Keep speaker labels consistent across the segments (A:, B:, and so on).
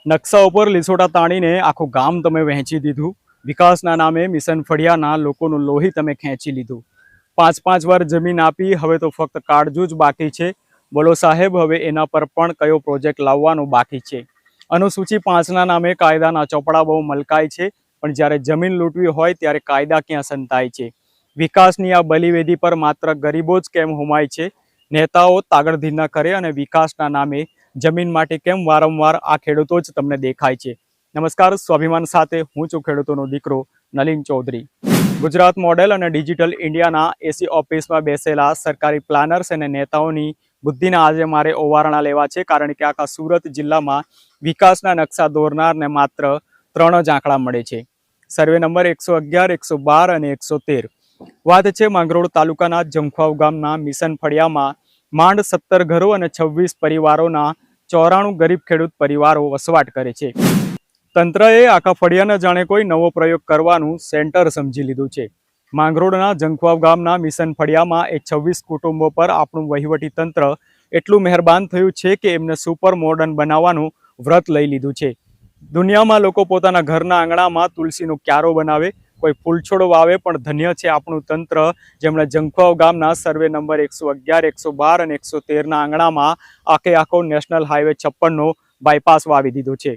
A: નકશા ઉપર લીસોટા તાણીને આખું ગામ તમે વહેંચી દીધું। વિકાસના નામે મિશન ફળિયાના લોકોનું લોહી તમે ખેંચી લીધું। 5-5 વાર જમીન આપી, હવે તો ફક્ત કાળજું જ બાકી છે। બોલો સાહેબ, હવે એના પર પણ કયો પ્રોજેક્ટ લાવવાનો બાકી છે? અનુસૂચિ 5ના નામે કાયદાના ચોપડા બહુ મલકાય છે, પણ જ્યારે જમીન લૂંટવી હોય ત્યારે કાયદા ક્યાં સંતાય છે? વિકાસની આ બલિવેદી પર માત્ર ગરીબો જ કેમ હુમાય છે? નેતાઓ તાગડધીન ન કરે અને વિકાસના નામે જમીન માટે કેમ વારંવાર આ ખેડૂતો જ તમને દેખાય છે? નમસ્કાર, સ્વાભિમાન સાથે હું છું ખેડૂતોનો દીકરો નલિન ચૌધરી। ગુજરાત મોડેલ અને ડિજિટલ ઇન્ડિયાના એસી ઓફિસમાં બેસેલા સરકારી પ્લાનર્સ અને નેતાઓની બુદ્ધિના આજે મારે ઓવારણા લેવા છે, કારણ કે આખા સુરત જિલ્લામાં વિકાસના નકશા દોરનારને માત્ર 3 જ આંકડા મળે છે: સર્વે નંબર 111, 112 અને 113। વાત છે માંગરોળ તાલુકાના જંખવાવ ગામના મિશન ફળિયામાં માંડ 17 ઘરો અને 26 પરિવારોના 94 ગરીબ ખેડૂત પરિવારો વસવાટ કરે છે। તંત્રએ આખા ફળિયાને જાણે કોઈ નવો પ્રયોગ કરવાનું સેન્ટર સમજી લીધું છે। માંગરોળના જંખવાવ ગામના મિશન ફળિયામાં એ 26 કુટુંબો પર આપણું વહીવટી તંત્ર એટલું મહેરબાન થયું છે કે એમને સુપર મોડર્ન બનાવવાનું વ્રત લઈ લીધું છે। દુનિયામાં લોકો પોતાના ઘરના આંગણામાં તુલસીનો ક્યારો બનાવે, કોઈ ફૂલછોડ વાવે, પણ ધન્ય છે આપણું તંત્ર, જેમણે જંખવાવ ગામના સર્વે નંબર 111, 112 અને 113ના આંગણામાં આખો નેશનલ હાઈવે 56નો બાયપાસ વાવી દીધો છે।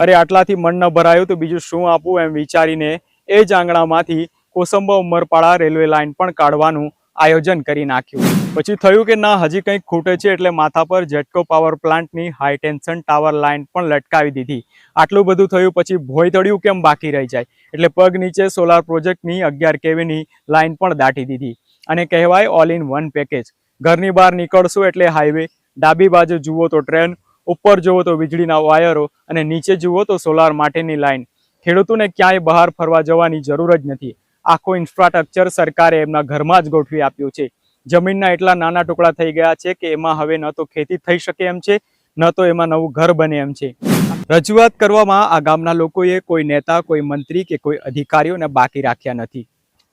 A: અરે આટલાથી મન ન ભરાયું તો બીજું શું આપું, એમ વિચારીને એ જ આંગણામાંથી કોસંબા ઉમરપાડા રેલવે લાઇન પણ કાઢવાનું આયોજન કરી નાખ્યું। પછી થયું કે ના, હજી કંઈક ખૂટે છે, એટલે માથા પર જેટકો પાવર પ્લાન્ટની હાઈ ટેન્શન ટાવર લાઇન પણ લટકાવી દીધી। આટલું બધું થયું પછી ભોયતળિયું કેમ બાકી રહી જાય, એટલે પગ નીચે સોલાર પ્રોજેક્ટની 11 kVની લાઇન પણ દાટી દીધી। અને કહેવાય ઓલ ઇન વન પેકેજ। ઘરની બહાર નીકળશો એટલે હાઈવે, ડાબી બાજુ જુઓ તો ટ્રેન, ઉપર જુઓ તો વીજળીના વાયરો અને નીચે જુઓ તો સોલાર માટેની લાઇન। ખેડૂતોને ક્યાંય બહાર ફરવા જવાની જરૂર જ નથી। આખું ઇન્ફ્રાસ્ટ્રક્ચર સરકારે એમના ઘરમાં જ ગોઠવી આપ્યું છે। જમીનના એટલા નાના ટુકડા થઈ ગયા છે કે એમાં હવે ન તો ખેતી થઈ શકે એમ છે, ન તો એમાં નવું ઘર બને એમ છે। રજૂઆત કરવામાં આ ગામના લોકોએ કોઈ નેતા, કોઈ મંત્રી કે કોઈ અધિકારીઓને બાકી રાખ્યા નથી।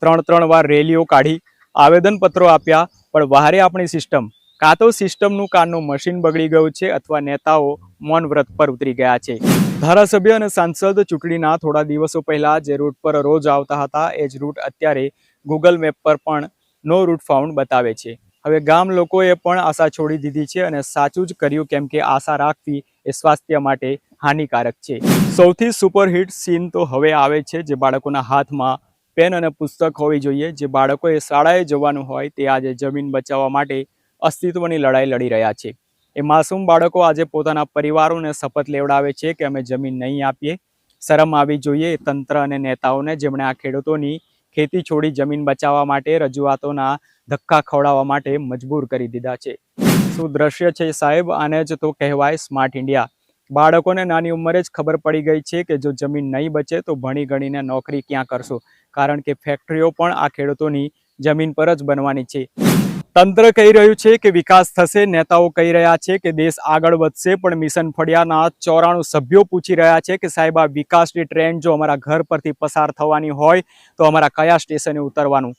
A: 3 વાર રેલીઓ કાઢી, આવેદનપત્રો આપ્યા, પણ વહારે આપણી સિસ્ટમ, કાં તો સિસ્ટમનું કાનનું મશીન બગડી ગયું છે અથવા નેતાઓ મૌન વ્રત પર ઉતરી ગયા છે। ધારાસભ્ય અને સાંસદ ચૂંટણીના થોડા દિવસો પહેલા જે રૂટ પર રોજ આવતા હતા, એ જ રૂટ અત્યારે ગૂગલ મેપ પર પણ નો રૂટ ફાઉન્ડ બતાવે છે। હવે ગામ લોકોએ પણ આશા છોડી દીધી છે અને સાચું જ કર્યું, કેમ કે આશા રાખવી એ સ્વાસ્થ્ય માટે હાનિકારક છે। સૌથી સુપરહિટ સીન તો હવે આવે છે, જે બાળકોના હાથમાં પેન અને પુસ્તક હોવી જોઈએ। જે બાળકોએ શાળાએ જવાનું હોય તે આજે જમીન બચાવવા માટે અસ્તિત્વની લડાઈ લડી રહ્યા છે। એ માસૂમ બાળકો આજે પોતાના પરિવારોને શપથ લેવડાવે છે કે અમે જમીન નહીં આપીએ। શરમ આવી જોઈએ એ તંત્ર અને નેતાઓને, જેમણે આ ખેડૂતોની ખેતી છોડી જમીન બચાવવા માટે રજૂઆતોના ધક્કા ખવડાવવા માટે મજબૂર કરી દીધા છે। શું દ્રશ્ય છે સાહેબ, આને જ તો કહેવાય સ્માર્ટ ઇન્ડિયા। બાળકોને નાની ઉંમરે જ ખબર પડી ગઈ છે કે જો જમીન નહીં બચે તો ભણી ગણીને નોકરી ક્યાં કરશો, કારણ કે ફેક્ટરીઓ પણ આ ખેડૂતોની જમીન પર જ બનવાની છે। તંત્ર કહી રહ્યું છે કે વિકાસ થશે, નેતાઓ કહી રહ્યા છે કે દેશ આગળ વધશે, પણ મિશન ફળિયાના 94 સભ્યો પૂછી રહ્યા છે કે સાહેબ, આ વિકાસની ટ્રેન જો અમારા ઘર પરથી પસાર થવાની હોય તો અમારા કયા સ્ટેશને ઉતરવાનું?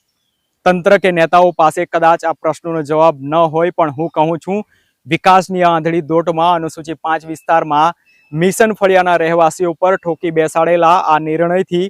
A: તંત્ર કે નેતાઓ પાસે કદાચ આ પ્રશ્નોનો જવાબ ન હોય, પણ હું કહું છું, વિકાસની આંધળી દોટમાં અનુસૂચિ 5 વિસ્તારમાં મિશન ફળિયાના રહેવાસીઓ પર ઠોકી બેસાડેલા આ નિર્ણયથી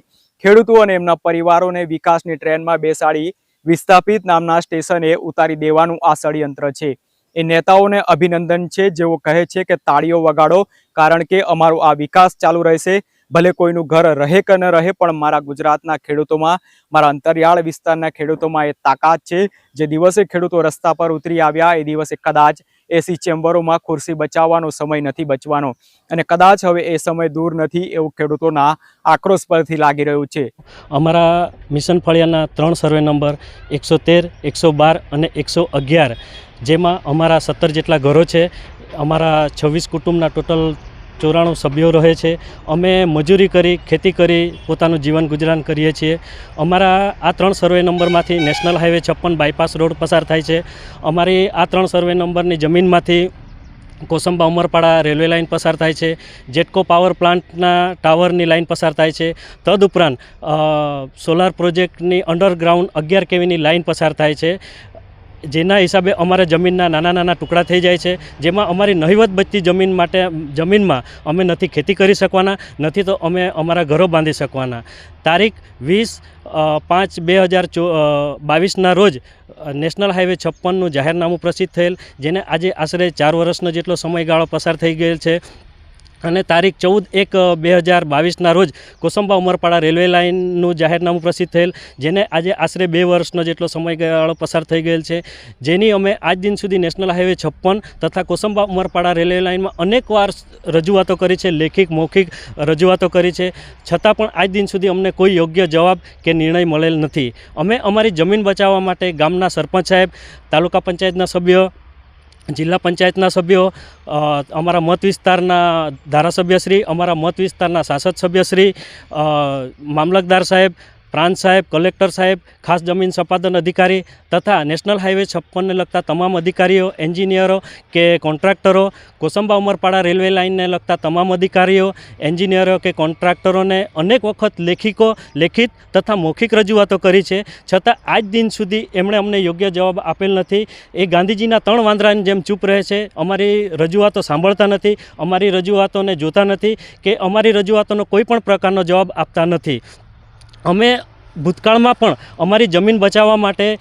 A: ખેડૂતો અને એમના પરિવારોને વિકાસની ટ્રેનમાં બેસાડી વિસ્થાપિત નામના સ્ટેશને ઉતારી દેવાનું આ ષડયંત્ર છે। એ નેતાઓને અભિનંદન છે, જેઓ કહે છે કે તાળીઓ વગાડો, કારણ કે અમારો આ વિકાસ ચાલુ રહેશે, ભલે કોઈનું ઘર રહે કે ન રહે, પણ મારા ગુજરાતના ખેડૂતોમાં, મારા અંતરિયાળ વિસ્તારના ખેડૂતોમાં એ તાકાત છે। જે દિવસે ખેડૂતો રસ્તા પર ઉતરી આવ્યા એ દિવસે કદાચ એસી ચેમ્બરોમાં ખુરશી બચાવવાનો સમય નથી બચવાનો, અને કદાચ હવે એ સમય દૂર નથી એવું ખેડૂતોના આક્રોશ પરથી લાગી રહ્યું છે।
B: અમારા મિશન ફળિયાના 3 સર્વે નંબર 113, 112 અને 111, જેમાં અમારા 17 જેટલા ઘરો છે। અમારા 26 કુટુંબના ટોટલ 94 સભ્યો રહે છે। અમે મજૂરી કરી, ખેતી કરી પોતાનું જીવન ગુજરાન કરીએ છીએ। અમારા આ 3 સર્વે નંબરમાંથી નેશનલ હાઈવે 56 બાયપાસ રોડ પસાર થાય છે। અમારી આ 3 સર્વે નંબરની જમીનમાંથી કોસંબા ઉમરપાડા રેલવે લાઇન પસાર થાય છે। જેટકો પાવર પ્લાન્ટના ટાવરની લાઇન પસાર થાય છે। તદુપરાંત સોલાર પ્રોજેક્ટની અંડરગ્રાઉન્ડ 11 kVની લાઇન પસાર થાય છે। જેના હિસાબે અમારા જમીનના નાના નાના ટુકડા થઈ જાય છે, જેમાં અમારી નહિવત બચતી જમીનમાં અમે નથી ખેતી કરી શકવાના, નથી તો અમે અમારા ઘરો બાંધી શકવાના. તારીખ 20/5/2022ના રોજ નેશનલ હાઈવે 56નું જાહેરનામું પ્રસિદ્ધ થયેલ, જેને આજે આશરે 4 વર્ષનો જેટલો સમયગાળો પસાર થઈ ગયેલ છે. અને તારીખ 14/1/2022ના રોજ કોસંબા ઉમરપાડા રેલવે લાઇનનું જાહેરનામું પ્રસિદ્ધ થયેલ, જેને આજે આશરે 2 વર્ષનો જેટલો સમયગાળો પસાર થઈ ગયેલ છે, જેની અમે આજ દિન સુધી નેશનલ હાઈવે 56 તથા કોસંબા ઉમરપાડા રેલવે લાઇનમાં અનેકવાર રજૂઆતો કરી છે, લેખિત મૌખિક રજૂઆતો કરી છે, છતાં પણ આજ દિન સુધી અમને કોઈ યોગ્ય જવાબ કે નિર્ણય મળેલ નથી. અમે અમારી જમીન બચાવવા માટે ગામના સરપંચ સાહેબ, તાલુકા પંચાયતના સભ્યો, જિલ્લા પંચાયતના સભ્યો, અમારા મત વિસ્તારના ધારાસભ્યશ્રી, અમારા મત વિસ્તારના સાંસદ સભ્યશ્રી, મામલતદાર સાહેબ, પ્રાંત સાહેબ, કલેક્ટર સાહેબ, ખાસ જમીન સંપાદન અધિકારી તથા નેશનલ હાઈવે 56ને લગતા તમામ અધિકારીઓ, એન્જિનિયરો કે કોન્ટ્રાક્ટરો, કોસંબા ઉમરપાડા રેલવે લાઇનને લગતા તમામ અધિકારીઓ, એન્જિનિયરો કે કોન્ટ્રાક્ટરોને અનેક વખત લેખિત તથા મૌખિક રજૂઆતો કરી છે, છતાં આજ દિન સુધી એમણે અમને યોગ્ય જવાબ આપેલ નથી. એ ગાંધીજીના 3 વાંદરાની જેમ ચૂપ રહે છે, અમારી રજૂઆતો સાંભળતા નથી, અમારી રજૂઆતોને જોતા નથી કે અમારી રજૂઆતોનો કોઈ પણ પ્રકારનો જવાબ આપતા નથી. અમે ભૂતકાળમાં પણ અમારી જમીન બચાવવા માટે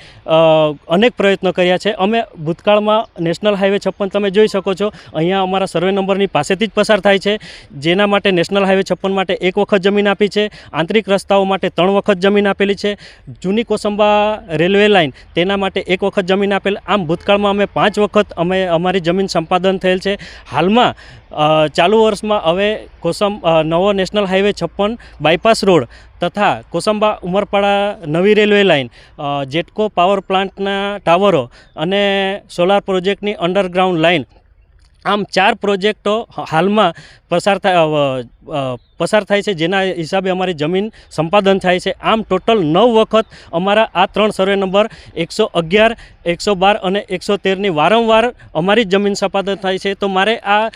B: અનેક પ્રયત્નો કર્યા છે. અમે ભૂતકાળમાં નેશનલ હાઈવે 56 તમે જોઈ શકો છો, અહીંયા અમારા સર્વે નંબરની પાસેથી જ પસાર થાય છે, જેના માટે નેશનલ હાઈવે 56 માટે 1 વખત જમીન આપી છે, આંતરિક રસ્તાઓ માટે 3 વખત જમીન આપેલી છે, જૂની કોસંબા રેલવે લાઇન તેના માટે 1 વખત જમીન આપેલ. આમ ભૂતકાળમાં અમે 5 વખત અમારી જમીન સંપાદન થયેલ છે. હાલમાં ચાલુ વર્ષમાં હવે નવો નેશનલ હાઈવે 56 બાયપાસ રોડ તથા કોસંબા ઉમરપાડા નવી રેલવે લાઇન, જેટકો પાવર પ્લાન્ટના ટાવરો અને સોલાર પ્રોજેક્ટની અંડરગ્રાઉન્ડ લાઇન, આમ 4 પ્રોજેક્ટો હાલમાં પસાર થાય છે, જેના હિસાબે અમારી જમીન સંપાદન થાય છે. આમ ટોટલ 9 વખત અમારા આ 3 સર્વે નંબર 111, 112 અને 113ની વારંવાર અમારી જમીન સંપાદન થાય છે. તો મારે આ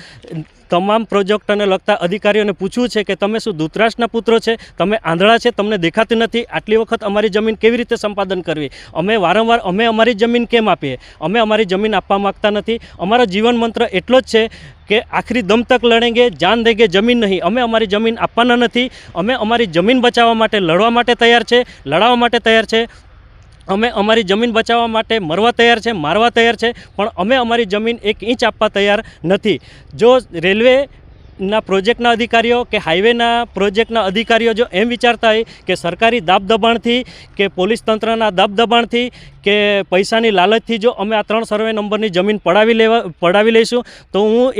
B: તમામ પ્રોજેક્ટોને લગતા અધિકારીઓને પૂછવું છે કે તમે શું ધૃતરાષ્ટ્રના પુત્રો છે? તમે આંધળા છે? તમને દેખાતી નથી? આટલી વખત અમારી જમીન કેવી રીતે સંપાદન કરવી? અમે વારંવાર અમારી જમીન કેમ આપીએ? અમે અમારી જમીન આપવા માગતા નથી. અમારો જીવન મંત્ર એટલો જ છે કે આખરી દમ તક લડેંગે, જાન દેંગે, જમીન નહીં. અમે અમારી જમીન આપવાના નથી. અમે અમારી જમીન બચાવવા માટે લડવા માટે તૈયાર છે, લડાવવા માટે તૈયાર છે. અમે અમારી જમીન બચાવવા માટે મરવા તૈયાર છે, મારવા તૈયાર છે, પણ અમે અમારી જમીન 1 ઇંચ આપવા તૈયાર નથી. જો રેલવેના પ્રોજેક્ટના અધિકારીઓ કે હાઈવેના પ્રોજેક્ટના અધિકારીઓ જો એમ વિચારતા હોય કે સરકારી દાબદબાણથી કે પોલીસ તંત્રના દાબદબાણથી કે પૈસાની લાલચથી જો અમે આ 3 સર્વે નંબરની જમીન પડાવી લઈશું, તો હું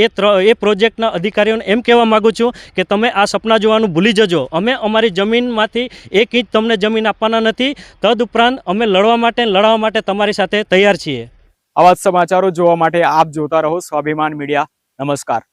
B: એ પ્રોજેક્ટના અધિકારીઓને એમ કહેવા માગું છું કે તમે આ સપના જોવાનું ભૂલી જજો. અમે અમારી જમીનમાંથી 1 ઇંચ તમને જમીન આપવાના નથી. તદુપરાંત અમે લડવા માટે તમારી સાથે તૈયાર છીએ.
A: આવા જ સમાચારો જોવા માટે આપ જોતા રહો સ્વાભિમાન મીડિયા. નમસ્કાર.